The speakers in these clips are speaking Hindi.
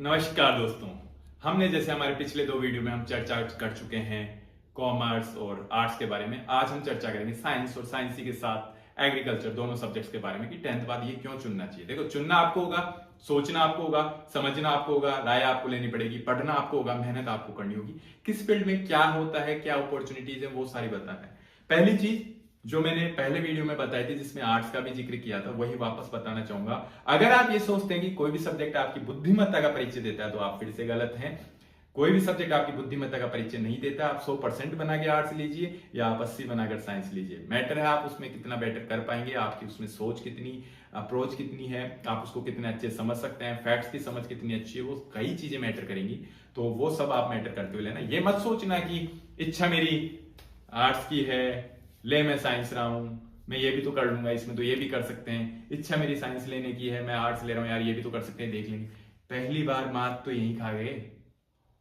नमस्कार दोस्तों। हमने जैसे हमारे पिछले 2 वीडियो में हम चर्चा कर चुके हैं कॉमर्स और आर्ट्स के बारे में। आज हम चर्चा करेंगे साइंस और साइंस के साथ एग्रीकल्चर दोनों सब्जेक्ट्स के बारे में कि 10th बाद ये क्यों चुनना चाहिए। देखो, चुनना आपको होगा, सोचना आपको होगा, समझना आपको होगा, राय आपको लेनी पड़ेगी, पढ़ना आपको होगा, मेहनत आपको करनी होगी। किस फील्ड में क्या होता है, क्या अपॉर्चुनिटीज है, वो सारी बताना है। पहली चीज जो मैंने पहले वीडियो में बताई थी जिसमें आर्ट्स का भी जिक्र किया था, वही वापस बताना चाहूंगा। अगर आप ये सोचते हैं कि कोई भी सब्जेक्ट आपकी बुद्धिमत्ता का परिचय देता है तो आप फिर से गलत हैं। कोई भी सब्जेक्ट आपकी बुद्धिमत्ता का परिचय नहीं देता। आप 100% बना के आर्ट्स लीजिए या आप 80 बनाकर साइंस लीजिए, मैटर है आप उसमें कितना बेटर कर पाएंगे, आपकी उसमें सोच कितनी, अप्रोच कितनी है, आप उसको कितने अच्छे समझ सकते हैं, फैक्ट्स की समझ कितनी अच्छी है, वो कई चीजें मैटर करेंगी। तो वो सब आप मैटर करते हुए लेना। ये मत सोचना कि इच्छा मेरी आर्ट्स की है, ले मैं साइंस रहा हूं, मैं ये भी तो कर लूंगा, इसमें तो ये भी कर सकते हैं। इच्छा मेरी साइंस लेने की है, मैं आर्ट्स ले रहा हूं, यार ये भी तो कर सकते हैं, देख लेंगे। पहली बार मात तो यहीं खा गए,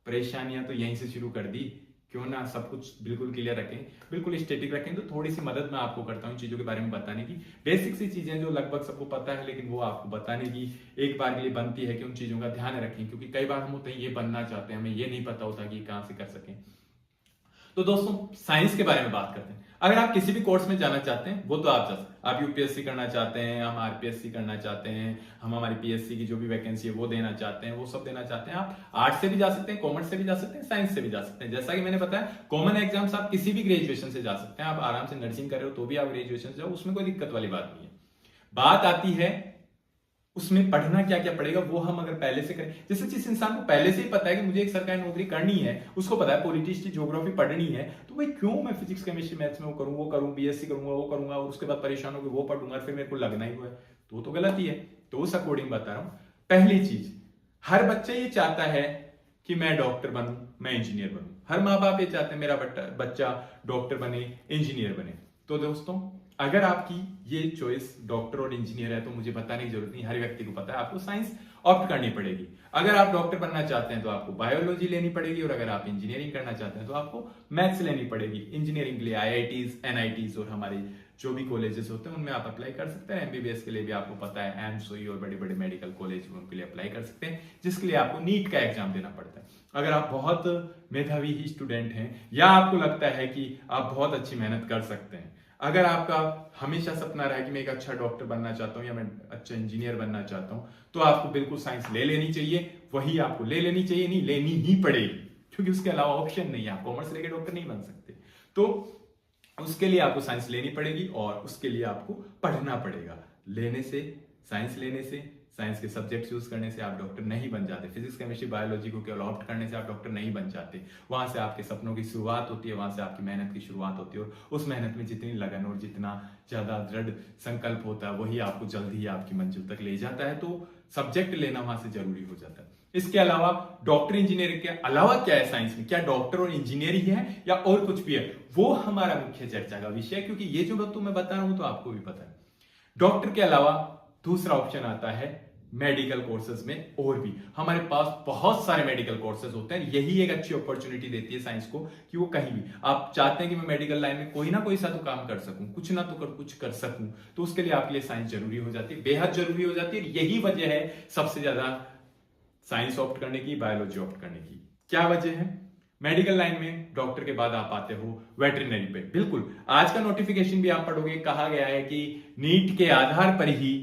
परेशानियां तो यहीं से शुरू कर दी। क्यों ना सब कुछ बिल्कुल क्लियर रखें, बिल्कुल स्टेटिक रखें। तो थोड़ी सी मदद मैं आपको करता हूँ चीजों के बारे में बताने की। बेसिक सी चीजें जो लगभग सबको पता है, लेकिन वो आपको बताने की एक बार के लिए बनती है कि उन चीजों का ध्यान रखें। क्योंकि कई बार हम होते हैं ये बनना चाहते हैं, हमें ये नहीं पता होता कि कहां से कर सकें। तो दोस्तों, साइंस के बारे में बात करते हैं। अगर आप किसी भी कोर्स में जाना चाहते हैं वो तो आप जा सकते हैं। आप यूपीएससी करना चाहते हैं, हम आरपीएससी करना चाहते हैं, हम हमारी पीएससी की जो भी वैकेंसी है वो देना चाहते हैं, वो सब देना चाहते हैं। आप आर्ट्स से भी जा सकते हैं, कॉमर्स से भी जा सकते हैं, साइंस से भी जा सकते हैं। जैसा कि मैंने बताया, कॉमन एग्जाम्स आप किसी भी ग्रेजुएशन से जा सकते हैं। आप आराम से नर्सिंग कर रहे हो तो भी आप ग्रेजुएशन से जाओ, उसमें कोई दिक्कत वाली बात नहीं है। बात आती है उसमें पढ़ना क्या क्या पड़ेगा, वो हम अगर पहले से करें। जैसे जिस इंसान को पहले से ही पता है कि मुझे एक सरकारी नौकरी करनी है, उसको पता है पॉलिटी हिस्ट्री ज्योग्राफी पढ़नी है, तो भाई क्यों मैं फिजिक्स केमिस्ट्री मैथ्स में वो करूं, बीएससी करूंगा, वो करूंगा और उसके बाद परेशान होकर वो पढ़ूंगा, फिर मेरे को लगना ही हुआ है, तो वो तो गलत ही है। तो उस अकॉर्डिंग बता रहा हूं। पहली चीज, हर बच्चा ये चाहता है कि मैं डॉक्टर बनूं, मैं इंजीनियर बनूं। हर माँ बाप ये चाहते हैं मेरा बच्चा डॉक्टर बने, इंजीनियर बने। तो दोस्तों, अगर आपकी ये चॉइस डॉक्टर और इंजीनियर है तो मुझे बताने की जरूरत नहीं, हर व्यक्ति को पता है आपको साइंस ऑप्ट करनी पड़ेगी। अगर आप डॉक्टर बनना चाहते हैं तो आपको बायोलॉजी लेनी पड़ेगी, और अगर आप इंजीनियरिंग करना चाहते हैं तो आपको मैथ्स लेनी पड़ेगी। इंजीनियरिंग के लिए आईआईटीज, एनआईटीज और हमारे जो भी कॉलेजेस होते हैं उनमें आप अप्लाई कर सकते हैं। एमबीबीएस के लिए भी आपको पता है एम्स और बड़े बड़े मेडिकल कॉलेज उनके लिए अप्लाई कर सकते हैं, जिसके लिए आपको नीट का एग्जाम देना पड़ता है। अगर आप बहुत मेधावी ही स्टूडेंट हैं या आपको लगता है कि आप बहुत अच्छी मेहनत कर सकते हैं, अगर आपका हमेशा सपना रहा है कि मैं एक अच्छा डॉक्टर बनना चाहता हूं या मैं अच्छा इंजीनियर बनना चाहता हूं, तो आपको बिल्कुल साइंस ले लेनी चाहिए। वही आपको ले लेनी चाहिए, नहीं लेनी ही पड़ेगी, क्योंकि उसके अलावा ऑप्शन नहीं है। आप कॉमर्स लेके डॉक्टर नहीं बन सकते, तो उसके लिए आपको साइंस लेनी पड़ेगी और उसके लिए आपको पढ़ना पड़ेगा। लेने से, साइंस लेने से, साइंस के सब्जेक्ट यूज करने से आप डॉक्टर नहीं बन जाते। फिजिक्स केमिस्ट्री बायोलॉजी को केवल ऑप्ट करने से आप डॉक्टर नहीं बन जाते। वहां से आपके सपनों की शुरुआत होती है, वहां से आपकी मेहनत की शुरुआत होती है, और उस मेहनत में जितनी लगन और जितना ज्यादा दृढ़ संकल्प होता है वही आपको जल्द ही आपकी मंजिल तक ले जाता है। तो सब्जेक्ट लेना वहां से जरूरी हो जाता है। इसके अलावा डॉक्टर इंजीनियर के अलावा क्या है साइंस में, क्या डॉक्टर और इंजीनियर ही है या और कुछ भी है, वो हमारा मुख्य चर्चा का विषय है। क्योंकि ये जो बात मैं बता रहा हूं तो आपको भी पता है, डॉक्टर के अलावा दूसरा ऑप्शन आता है मेडिकल कोर्सेज में। और भी हमारे पास बहुत सारे मेडिकल कोर्सेज होते हैं। यही एक अच्छी अपॉर्चुनिटी देती है साइंस को कि वो कहीं भी आप चाहते हैं कि मैं मेडिकल लाइन में कोई ना कोई सा तो काम कर सकूं, कुछ ना तो कुछ कर सकूं, तो उसके लिए आपके लिए साइंस जरूरी हो जाती है, बेहद जरूरी हो जाती है। यही वजह है सबसे ज्यादा साइंस ऑप्ट करने की, बायोलॉजी ऑप्ट करने की। क्या वजह है? मेडिकल लाइन में डॉक्टर के बाद आप आते हो वेटरिनरी पे। बिल्कुल, आज का नोटिफिकेशन भी आप पढ़ोगे, कहा गया है कि नीट के आधार पर ही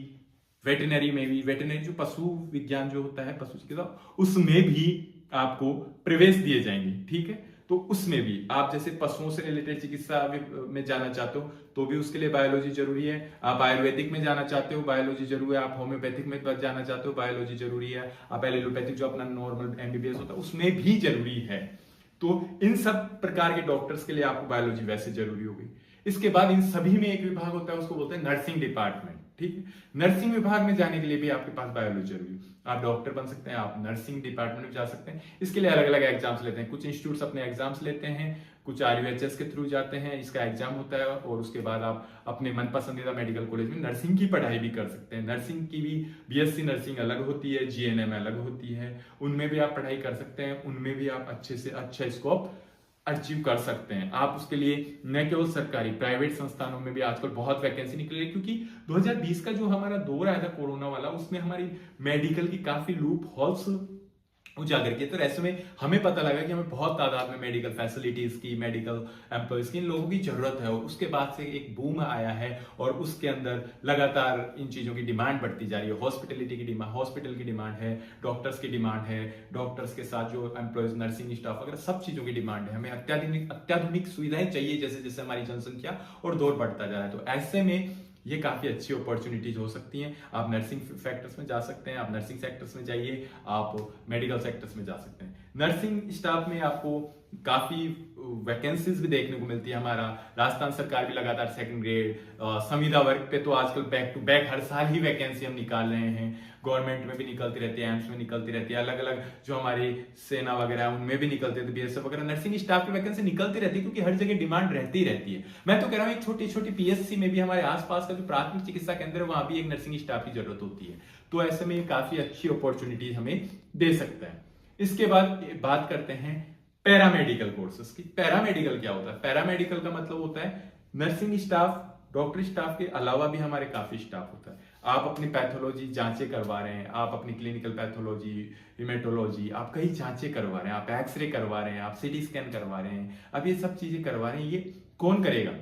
वेटरिनरी में भी, वेटरिनरी जो पशु विज्ञान जो होता है, पशु चिकित्सा, उसमें भी आपको प्रवेश दिए जाएंगे। ठीक है, तो उसमें भी आप जैसे पशुओं से रिलेटेड चिकित्सा में जाना चाहते हो तो भी उसके लिए बायोलॉजी जरूरी है। आप आयुर्वेदिक में जाना चाहते हो, बायोलॉजी जरूरी है। आप होम्योपैथिक में जाना चाहते हो, बायोलॉजी जरूरी है। आप एलोपैथिक जो अपना नॉर्मल एमबीबीएस होता है उसमें भी जरूरी है। तो इन सब प्रकार के डॉक्टर्स के लिए आपको बायोलॉजी वैसे जरूरी होगी। इसके बाद इन सभी में एक विभाग होता है, उसको बोलते हैं नर्सिंग डिपार्टमेंट। ठीक है, नर्सिंग विभाग में जाने के लिए भी आपके पास बायोलॉजी जरूरी है। आप डॉक्टर बन सकते हैं, आप नर्सिंग डिपार्टमेंट में जा सकते हैं। इसके लिए अलग अलग एग्जाम्स लेते हैं। कुछ इंस्टीट्यूट्स अपने एग्जाम्स लेते हैं, कुछ आरयूएचएस के थ्रू जाते हैं, इसका एग्जाम होता है, और उसके बाद आप अपने मन पसंदीदा मेडिकल कॉलेज में नर्सिंग की पढ़ाई भी कर सकते हैं। नर्सिंग की भी बीएससी नर्सिंग अलग होती है, जीएनएम अलग होती है, उनमें भी आप पढ़ाई कर सकते हैं। उनमें भी आप अच्छे से अच्छा स्कोप अचीव कर सकते हैं। आप उसके लिए न केवल सरकारी, प्राइवेट संस्थानों में भी आजकल बहुत वैकेंसी निकली है। क्योंकि 2020 का जो हमारा दौर आया था कोरोना वाला, उसमें हमारी मेडिकल की काफी लूप होल्स उजागर किया। तो ऐसे में हमें पता लगा कि हमें बहुत तादाद में मेडिकल फैसिलिटीज की, मेडिकल एम्प्लॉयज की, इन लोगों की जरूरत है। और उसके बाद से एक बूम आया है और उसके अंदर लगातार इन चीजों की डिमांड बढ़ती जा रही है। हॉस्पिटलिटी की डिमांड, हॉस्पिटल की डिमांड है, डॉक्टर्स की डिमांड है, डॉक्टर्स के साथ जो एम्प्लॉयज, नर्सिंग स्टाफ वगैरह सब चीजों की डिमांड है। हमें अत्याधुनिक सुविधाएं चाहिए जैसे जैसे हमारी जनसंख्या और दौर बढ़ता जा रहा है। तो ऐसे में ये काफी अच्छी अपॉर्चुनिटीज हो सकती हैं। आप नर्सिंग फैक्टर्स में जा सकते हैं, आप नर्सिंग सेक्टर्स में जाइए, आप मेडिकल सेक्टर्स में जा सकते हैं। नर्सिंग स्टाफ में आपको काफी वैकेंसीज भी देखने को मिलती है। हमारा राजस्थान सरकार भी लगातार सेकंड ग्रेड, संविदा वर्ग पे तो आजकल बैक टू बैक हर साल ही वैकेंसी हम निकाल रहे हैं। गवर्नमेंट में भी निकलती रहती है, एम्स में निकलती रहती है, अलग अलग जो हमारी सेना वगैरह है उनमें भी निकलते हैं, बीएसएफ वगैरह नर्सिंग स्टाफ की वैकेंसी निकलती रहती है, क्योंकि हर जगह डिमांड रहती रहती है। मैं तो कह रहा हूँ एक छोटी छोटी पीएससी में भी हमारे आसपास का जो प्राथमिक चिकित्सा केंद्र है वहां भी एक नर्सिंग स्टाफ की जरूरत होती है। तो ऐसे में ये काफी अच्छी अपॉर्चुनिटी हमें दे सकता है। इसके बाद बात करते हैं पैरामेडिकल कोर्सेस की। पैरामेडिकल क्या होता है? पैरामेडिकल का मतलब होता है नर्सिंग स्टाफ, डॉक्टर स्टाफ के अलावा भी हमारे काफी स्टाफ होता है। आप अपनी पैथोलॉजी जांचें करवा रहे हैं, आप अपनी क्लिनिकल पैथोलॉजी, हिमेटोलॉजी, आप कई जांचें करवा रहे हैं, आप एक्सरे करवा रहे हैं, आप सीटी स्कैन करवा रहे हैं, अब ये सब चीजें करवा रहे हैं, ये कौन करेगा?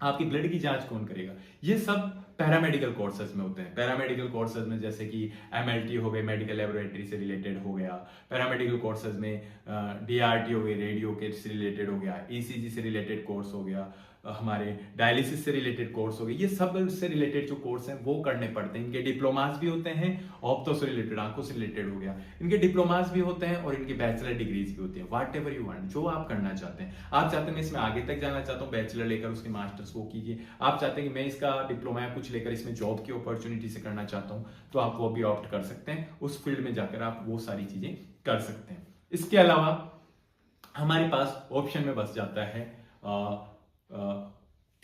आपकी ब्लड की जांच कौन करेगा? ये सब पैरामेडिकल कोर्सेज में होते हैं। पैरामेडिकल कोर्सेज में जैसे कि एमएलटी हो गए, मेडिकल लेबोरेटरी से रिलेटेड हो गया। पैरामेडिकल कोर्सेज में डीआरटी हो गई, रेडियो के से रिलेटेड हो गया, ईसीजी से रिलेटेड कोर्स हो गया, हमारे डायलिसिस से रिलेटेड कोर्स हो गए। ये सब से रिलेटेड जो कोर्स हैं वो करने पड़ते हैं। इनके डिप्लोमास भी होते हैं, ऑप्थो से रिलेटेड, आंखों से रिलेटेड हो गया, इनके डिप्लोमास भी होते हैं और इनकी बैचलर डिग्रीज भी होती है। व्हाट एवर यू वांट, जो आप करना चाहते हैं। आप चाहते हैं मैं इसमें आगे तक जाना चाहता हूँ, बैचलर लेकर उसके मास्टर्स वो कीजिए। आप चाहते हैं कि मैं इसका डिप्लोमा या कुछ लेकर इसमें जॉब की अपॉर्चुनिटी से करना चाहता हूँ, तो आप वो भी ऑप्ट कर सकते हैं। उस फील्ड में जाकर आप वो सारी चीजें कर सकते हैं। इसके अलावा हमारे पास ऑप्शन में बस जाता है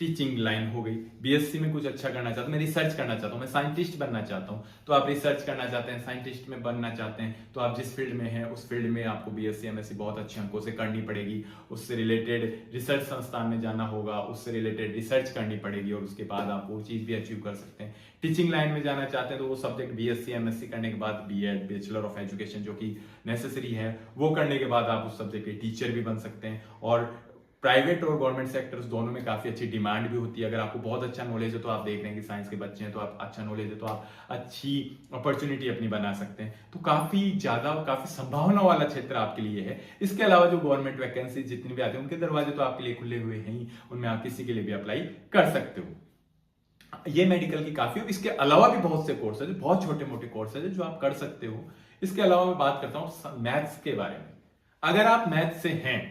टीचिंग लाइन हो गई। बीएससी में कुछ अच्छा करना चाहता हूं, मैं रिसर्च करना चाहता हूं, मैं साइंटिस्ट बनना चाहता हूं, तो आप रिसर्च करना चाहते हैं, साइंटिस्ट में बनना चाहते हैं, तो आप जिस फील्ड में हैं उस फील्ड में आपको बीएससी एमएससी बहुत अच्छे अंकों से करनी पड़ेगी। उससे रिलेटेड रिसर्च संस्थान में जाना होगा, उससे रिलेटेड रिसर्च करनी पड़ेगी और उसके बाद आप वो चीज भी अचीव कर सकते हैं। टीचिंग लाइन में जाना चाहते हैं तो वो सब्जेक्ट बीएससी एमएससी करने के बाद बीएड, बैचलर ऑफ एजुकेशन जो कि नेसेसरी है, वो करने के बाद आप उस सब्जेक्ट के टीचर भी बन सकते हैं। और प्राइवेट और गवर्नमेंट सेक्टर्स दोनों में काफी अच्छी डिमांड भी होती है। अगर आपको बहुत अच्छा नॉलेज है तो आप देख रहे हैं कि साइंस के बच्चे हैं, तो आप अच्छा नॉलेज है तो आप अच्छी अपॉर्चुनिटी अपनी बना सकते हैं। तो काफी ज्यादा, काफी संभावना वाला क्षेत्र आपके लिए है। इसके अलावा जो गवर्नमेंट वैकेंसी जितनी भी आती है उनके दरवाजे तो आपके लिए खुले हुए हैं ही, उनमें आप किसी के लिए भी अप्लाई कर सकते हो। ये मेडिकल की काफी, इसके अलावा भी बहुत से कोर्स है, बहुत छोटे मोटे कोर्स है जो आप कर सकते हो। इसके अलावा मैं बात करता हूं मैथ्स के बारे में। अगर आप मैथ्स से हैं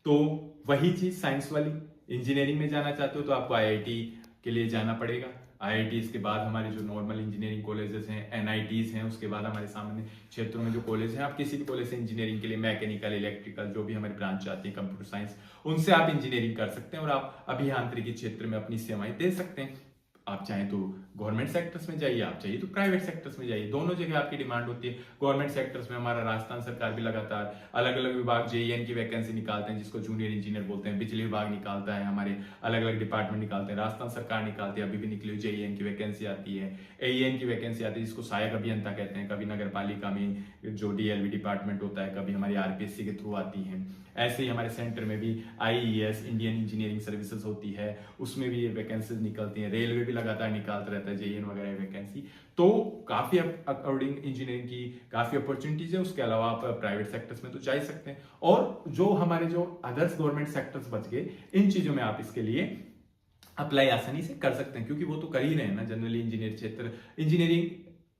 तो वही चीज साइंस वाली, इंजीनियरिंग में जाना चाहते हो तो आपको आईआईटी के लिए जाना पड़ेगा। आईआईटीज के बाद हमारे जो नॉर्मल इंजीनियरिंग कॉलेजेस हैं, एनआईटीज हैं, उसके बाद हमारे सामने क्षेत्रों में जो कॉलेज हैं, आप किसी भी कॉलेज से इंजीनियरिंग के लिए मैकेनिकल, इलेक्ट्रिकल, जो भी हमारी ब्रांच आती है, कंप्यूटर साइंस, उनसे आप इंजीनियरिंग कर सकते हैं और आप अभियांत्रिकी क्षेत्र में अपनी सेवाएं दे सकते हैं। आप चाहें तो गवर्नमेंट सेक्टर्स में जाइए, आप चाहिए तो प्राइवेट सेक्टर्स में जाइए, दोनों जगह आपकी डिमांड होती है। गवर्नमेंट सेक्टर्स में हमारा राजस्थान सरकार भी लगातार अलग अलग विभाग जेईएन की वैकेंसी निकालते हैं, जिसको जूनियर इंजीनियर बोलते हैं, बिजली विभाग निकालता है, हमारे अलग अलग डिपार्टमेंट निकालते हैं, राजस्थान सरकार निकालती है, अभी भी निकली जेईएन की वैकेंसी आती है, एईएन की वैकेंसी आती है जिसको सहायक अभियंता कहते हैं। कभी नगर पालिका में जो डीएलवी डिपार्टमेंट होता है, कभी हमारी आरपीएससी के थ्रू आती है। ऐसे ही हमारे सेंटर में भी आईईएस, इंडियन इंजीनियरिंग सर्विसेज होती है, उसमें भी ये वैकेंसीज निकलती हैं। रेलवे भी लगातार निकालता रहता है जेईएन वगैरह वैकेंसी। तो काफी अकॉर्डिंग इंजीनियरिंग की काफी अपॉर्चुनिटीज है। उसके अलावा आप प्राइवेट सेक्टर्स में तो जा ही सकते हैं। और जो हमारे जो अदर्स गवर्नमेंट सेक्टर्स बच गए, इन चीजों में आप इसके लिए अप्लाई आसानी से कर सकते हैं, क्योंकि वो तो कर ही रहे हैं ना। जनरली इंजीनियर क्षेत्र, इंजीनियरिंग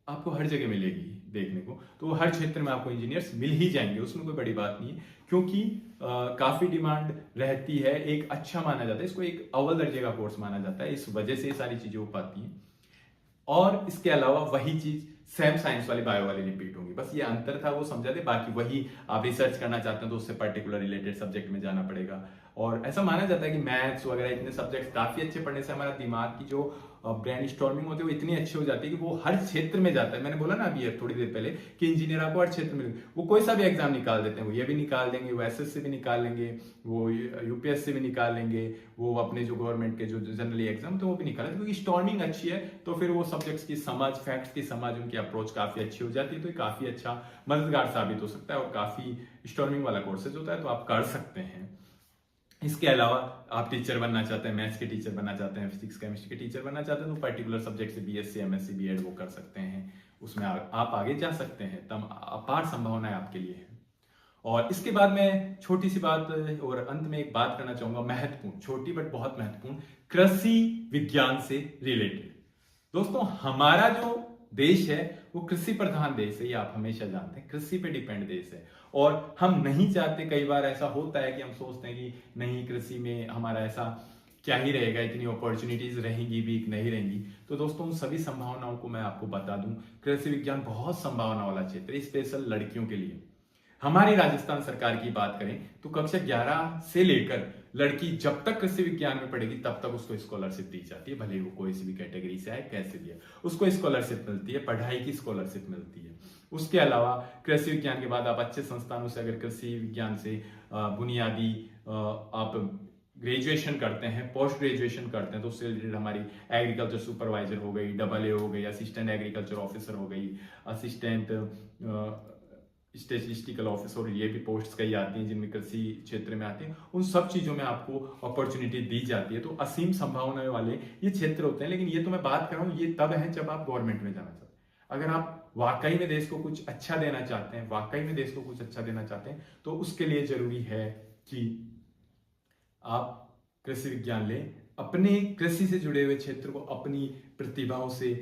आपको हर जगह मिलेगी देखने को, तो हर क्षेत्र में आपको इंजीनियर्स मिल ही जाएंगे, उसमें कोई बड़ी बात नहीं है। क्योंकि काफी डिमांड रहती है, एक अच्छा माना जाता है इसको, एक अव्वल दर्जे का कोर्स माना जाता है, इस वजह से ये सारी चीजें हो पाती हैं। और इसके अलावा वही चीज सेम साइंस वाली, बायो वाली रिपीट होंगी, बस ये अंतर था वो समझा दे। बाकी वही आप रिसर्च करना चाहते हैं तो उससे पर्टिकुलर रिलेटेड सब्जेक्ट में जाना पड़ेगा। और ऐसा माना जाता है कि मैथ्स वगैरह इतने सब्जेक्ट काफी अच्छे पढ़ने से हमारा दिमाग की जो ब्रेन स्टॉर्मिंग होती है वो इतनी अच्छी हो जाती है कि वो हर क्षेत्र में जाता है। मैंने बोला ना अभी थोड़ी देर पहले कि इंजीनियर आपको हर क्षेत्र में, वो कोई सा भी एग्जाम निकाल देते हैं, वो ये भी निकाल देंगे, वो एसएससी भी निकाल लेंगे, वो यूपीएससी भी निकाल लेंगे, वो अपने जो गवर्नमेंट के जो जनरली एग्जाम तो वो भी निकाल, क्योंकि स्टॉर्मिंग अच्छी है तो फिर वो सब्जेक्ट्स की समझ, फैक्ट्स की समझ, उनकी अप्रोच काफी अच्छी हो जाती है, तो ये काफी अच्छा मददगार साबित हो सकता है और काफी स्टॉर्मिंग वाला कोर्सेज होता है तो आप कर सकते हैं। इसके अलावा आप टीचर बनना चाहते हैं, मैथ्स के टीचर बनना चाहते हैं, फिजिक्स केमिस्ट्री के टीचर बनना चाहते हैं तो पर्टिकुलर सब्जेक्ट से बीएससी एमएससी बीएड वो कर सकते हैं, उसमें आप आगे जा सकते हैं, तब अपार संभावनाएं आपके लिए है। और इसके बाद मैं छोटी सी बात और अंत में एक बात करना चाहूंगा, महत्वपूर्ण, छोटी बट बहुत महत्वपूर्ण, कृषि विज्ञान से रिलेटेड। दोस्तों हमारा जो देश है वो कृषि प्रधान देश है, ये आप हमेशा जानते हैं, कृषि पे डिपेंड देश है और हम नहीं चाहते, कई बार ऐसा होता है कि हम सोचते हैं कि नहीं कृषि में हमारा ऐसा क्या ही रहेगा, इतनी अपॉर्चुनिटीज रहेंगी भी नहीं रहेंगी। तो दोस्तों उन सभी संभावनाओं को मैं आपको बता दूं, कृषि विज्ञान बहुत संभावना वाला क्षेत्र है, स्पेशल लड़कियों के लिए। हमारी राजस्थान सरकार की बात करें तो कक्षा 11 से लेकर लड़की जब तक कृषि विज्ञान में पढ़ेगी तब तक उसको स्कॉलरशिप दी जाती है, भले वो कोई सी भी कैटेगरी से आए, कैसे भी है, उसको स्कॉलरशिप मिलती है, पढ़ाई की स्कॉलरशिप मिलती है। उसके अलावा कृषि विज्ञान के बाद आप अच्छे संस्थानों से अगर कृषि विज्ञान से बुनियादी आप ग्रेजुएशन करते हैं, पोस्ट ग्रेजुएशन करते हैं तो उससे रिलेटेड हमारी एग्रीकल्चर सुपरवाइजर हो गई, AA हो गई, असिस्टेंट एग्रीकल्चर ऑफिसर हो गई, असिस्टेंट स्टेटिस्टिकल ऑफिसर, और ये भी पोस्ट्स कई आती हैं जिनमें कृषि क्षेत्र में आती हैं, उन सब चीजों में आपको अपॉर्चुनिटी दी जाती है। तो असीम संभावनाएं वाले ये क्षेत्र होते हैं, लेकिन ये तो मैं बात कर रहा हूँ ये तब है जब आप गवर्नमेंट में जाना चाहते हैं। अगर आप वाकई में देश को कुछ अच्छा देना चाहते हैं, वाकई में देश को कुछ अच्छा देना चाहते हैं तो उसके लिए जरूरी है कि आप कृषि विज्ञान लें, अपने कृषि से जुड़े हुए क्षेत्र को अपनी प्रतिभाओं से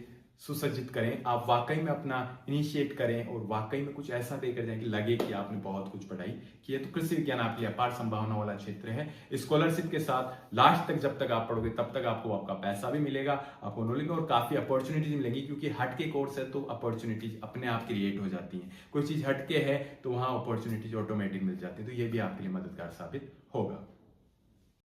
सुसज्जित करें, आप वाकई में अपना इनिशिएट करें और वाकई में कुछ ऐसा देकर जाए कि लगे कि आपने बहुत कुछ पढ़ाई की है। तो कृषि विज्ञान आपके लिए अपार संभावना वाला क्षेत्र है। स्कॉलरशिप के साथ लास्ट तक जब तक आप पढ़ोगे तब तक आपको आपका पैसा भी मिलेगा, आपको नॉलेज और काफी अपॉर्चुनिटीज मिलेंगी, क्योंकि हटके कोर्स है तो अपॉर्चुनिटीज अपने आप क्रिएट हो जाती है। कोई चीज हटके है तो वहां अपॉर्चुनिटीज ऑटोमेटिक मिल जाती है, तो ये भी आपके लिए मददगार साबित होगा।